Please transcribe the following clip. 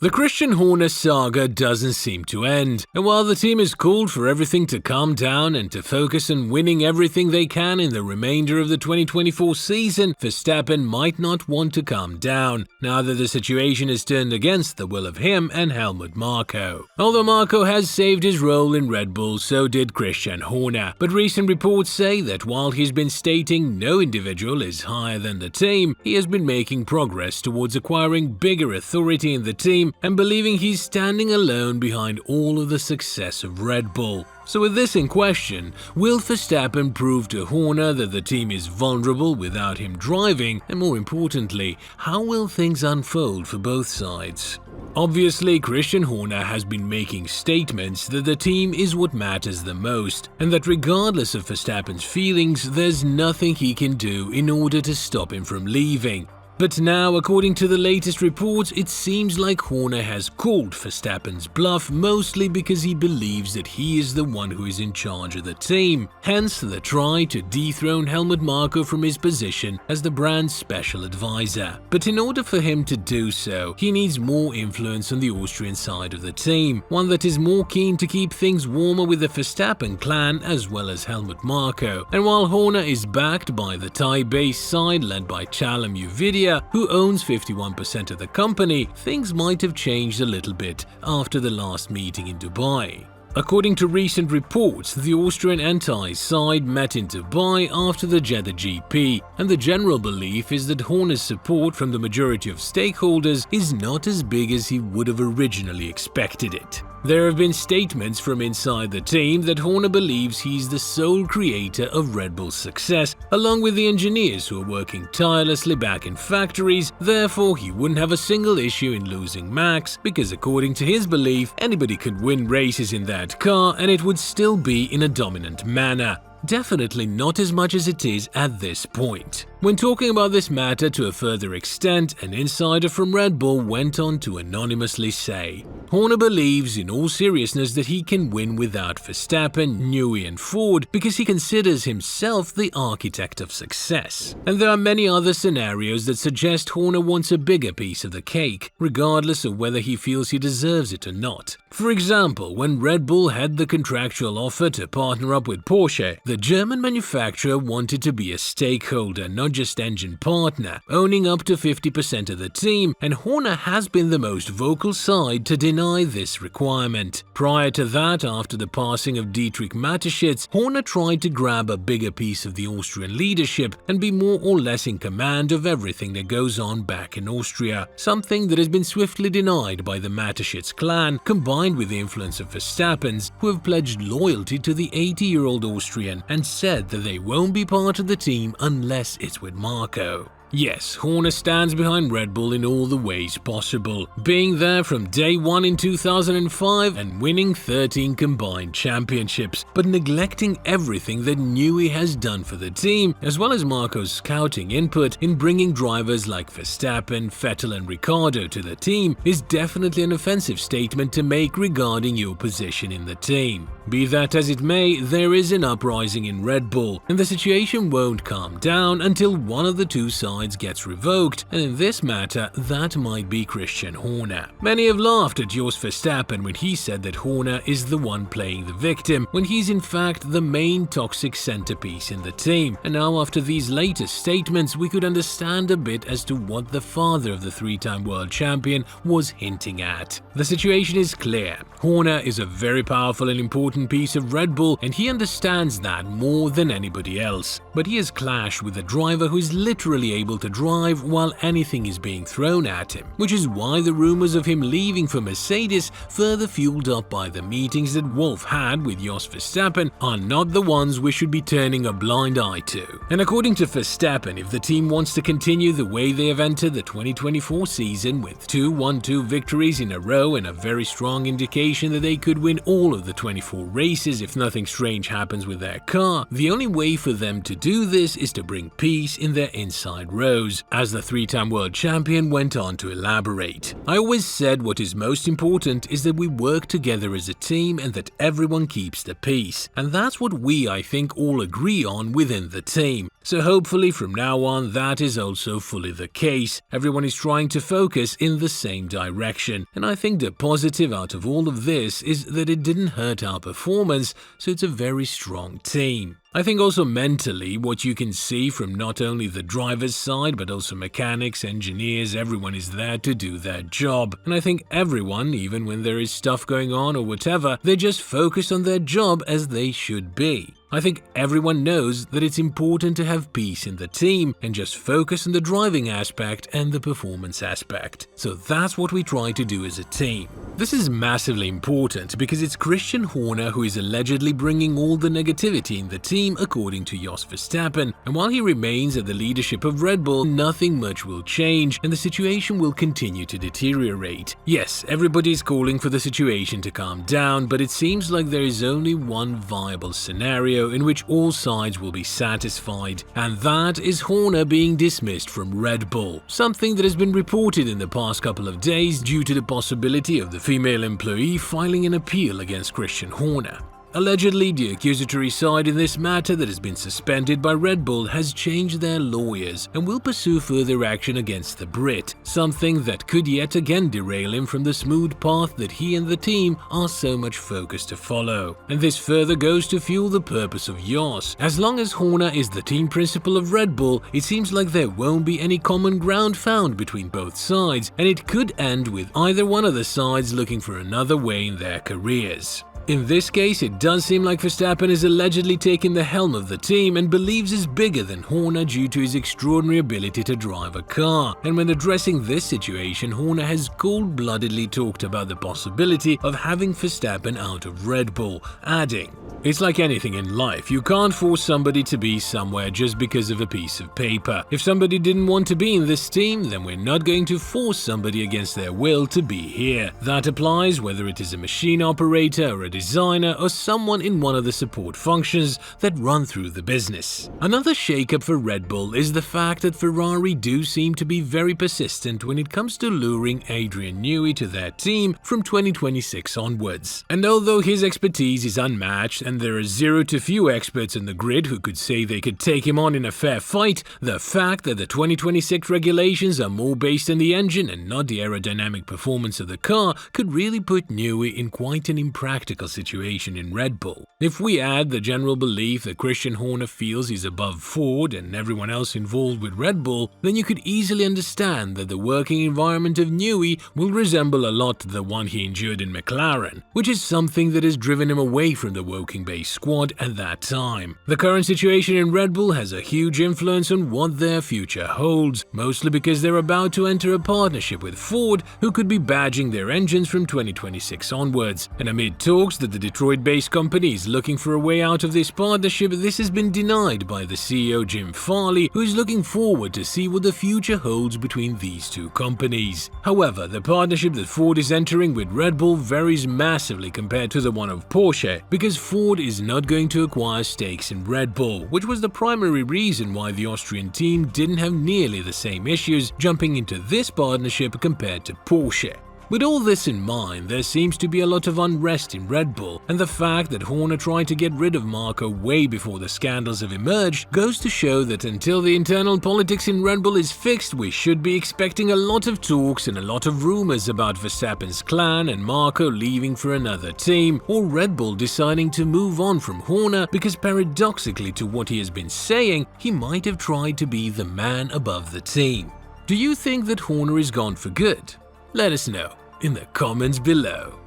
The Christian Horner saga doesn't seem to end, and while the team is called for everything to calm down and to focus on winning everything they can in the remainder of the 2024 season, Verstappen might not want to calm down, now that the situation is turned against the will of him and Helmut Marko. Although Marko has saved his role in Red Bull, so did Christian Horner, but recent reports say that while he's been stating no individual is higher than the team, he has been making progress towards acquiring bigger authority in the team and believing he's standing alone behind all of the success of Red Bull. So with this in question, will Verstappen prove to Horner that the team is vulnerable without him driving, and more importantly, how will things unfold for both sides? Obviously, Christian Horner has been making statements that the team is what matters the most, and that regardless of Verstappen's feelings, there's nothing he can do in order to stop him from leaving. But now, according to the latest reports, it seems like Horner has called Verstappen's bluff mostly because he believes that he is the one who is in charge of the team, hence the try to dethrone Helmut Marko from his position as the brand's special advisor. But in order for him to do so, he needs more influence on the Austrian side of the team, one that is more keen to keep things warmer with the Verstappen clan as well as Helmut Marko. And while Horner is backed by the Thai-based side led by Newey, who owns 51% of the company, things might have changed a little bit after the last meeting in Dubai. According to recent reports, the Austrian and Thai side met in Dubai after the Jeddah GP, and the general belief is that Horner's support from the majority of stakeholders is not as big as he would have originally expected it. There have been statements from inside the team that Horner believes he's the sole creator of Red Bull's success, along with the engineers who are working tirelessly back in factories. Therefore, he wouldn't have a single issue in losing Max, because according to his belief, anybody could win races in that car and it would still be in a dominant manner. Definitely not as much as it is at this point. When talking about this matter to a further extent, an insider from Red Bull went on to anonymously say, Horner believes in all seriousness that he can win without Verstappen, Newey and Ford because he considers himself the architect of success. And there are many other scenarios that suggest Horner wants a bigger piece of the cake, regardless of whether he feels he deserves it or not. For example, when Red Bull had the contractual offer to partner up with Porsche, the German manufacturer wanted to be a stakeholder, not just engine partner, owning up to 50% of the team, and Horner has been the most vocal side to deny this requirement. Prior to that, after the passing of Dietrich Mateschitz, Horner tried to grab a bigger piece of the Austrian leadership and be more or less in command of everything that goes on back in Austria, something that has been swiftly denied by the Mateschitz clan, combined with the influence of Verstappen's, who have pledged loyalty to the 80-year-old Austrian and said that they won't be part of the team unless it's with Marko. Yes, Horner stands behind Red Bull in all the ways possible, being there from day one in 2005 and winning 13 combined championships, but neglecting everything that Newey has done for the team, as well as Marko's scouting input in bringing drivers like Verstappen, Vettel and Ricciardo to the team is definitely an offensive statement to make regarding your position in the team. Be that as it may, there is an uprising in Red Bull, and the situation won't calm down until one of the two sides gets revoked, and in this matter, that might be Christian Horner. Many have laughed at Jos Verstappen when he said that Horner is the one playing the victim, when he's in fact the main toxic centerpiece in the team. And now after these latest statements, we could understand a bit as to what the father of the three-time world champion was hinting at. The situation is clear. Horner is a very powerful and important piece of Red Bull, and he understands that more than anybody else. But he has clashed with a driver who is literally able to drive while anything is being thrown at him, which is why the rumors of him leaving for Mercedes, further fueled up by the meetings that Wolff had with Jos Verstappen, are not the ones we should be turning a blind eye to. And according to Verstappen, if the team wants to continue the way they have entered the 2024 season with 2 1-2 victories in a row and a very strong indication that they could win all of the 24 races if nothing strange happens with their car, the only way for them to do this is to bring peace in their inside race. rose, as the three-time world champion went on to elaborate. I always said what is most important is that we work together as a team and that everyone keeps the peace. And that's what we, I think, all agree on within the team. So hopefully from now on that is also fully the case. Everyone is trying to focus in the same direction. And I think the positive out of all of this is that it didn't hurt our performance, so it's a very strong team. I think also mentally, what you can see from not only the driver's side but also mechanics, engineers, everyone is there to do their job. And I think everyone, even when there is stuff going on or whatever, they just focus on their job as they should be. I think everyone knows that it's important to have peace in the team and just focus on the driving aspect and the performance aspect. So that's what we try to do as a team. This is massively important because it's Christian Horner who is allegedly bringing all the negativity in the team according to Jos Verstappen, and while he remains at the leadership of Red Bull, nothing much will change and the situation will continue to deteriorate. Yes, everybody is calling for the situation to calm down, but it seems like there is only one viable scenario in which all sides will be satisfied, and that is Horner being dismissed from Red Bull, something that has been reported in the past couple of days due to the possibility of the female employee filing an appeal against Christian Horner. Allegedly, the accusatory side in this matter that has been suspended by Red Bull has changed their lawyers and will pursue further action against the Brit, something that could yet again derail him from the smooth path that he and the team are so much focused to follow. And this further goes to fuel the purpose of Jos. As long as Horner is the team principal of Red Bull, it seems like there won't be any common ground found between both sides, and it could end with either one of the sides looking for another way in their careers. In this case, it does seem like Verstappen is allegedly taking the helm of the team and believes is bigger than Horner due to his extraordinary ability to drive a car. And when addressing this situation, Horner has cold-bloodedly talked about the possibility of having Verstappen out of Red Bull, adding, "It's like anything in life, you can't force somebody to be somewhere just because of a piece of paper. If somebody didn't want to be in this team, then we're not going to force somebody against their will to be here. That applies whether it is a machine operator or a designer or someone in one of the support functions that run through the business." Another shakeup for Red Bull is the fact that Ferrari do seem to be very persistent when it comes to luring Adrian Newey to their team from 2026 onwards. And although his expertise is unmatched and there are zero to few experts in the grid who could say they could take him on in a fair fight, the fact that the 2026 regulations are more based on the engine and not the aerodynamic performance of the car could really put Newey in quite an impractical situation in Red Bull. If we add the general belief that Christian Horner feels he's above Ford and everyone else involved with Red Bull, then you could easily understand that the working environment of Newey will resemble a lot the one he endured in McLaren, which is something that has driven him away from the Woking-based squad at that time. The current situation in Red Bull has a huge influence on what their future holds, mostly because they're about to enter a partnership with Ford, who could be badging their engines from 2026 onwards. And amid talks that the Detroit-based company is looking for a way out of this partnership, this has been denied by the CEO Jim Farley, who is looking forward to see what the future holds between these two companies. However, the partnership that Ford is entering with Red Bull varies massively compared to the one of Porsche, because Ford is not going to acquire stakes in Red Bull, which was the primary reason why the Austrian team didn't have nearly the same issues jumping into this partnership compared to Porsche. With all this in mind, there seems to be a lot of unrest in Red Bull, and the fact that Horner tried to get rid of Marko way before the scandals have emerged goes to show that until the internal politics in Red Bull is fixed, we should be expecting a lot of talks and a lot of rumors about Verstappen's clan and Marko leaving for another team, or Red Bull deciding to move on from Horner because paradoxically to what he has been saying, he might have tried to be the man above the team. Do you think that Horner is gone for good? Let us know in the comments below.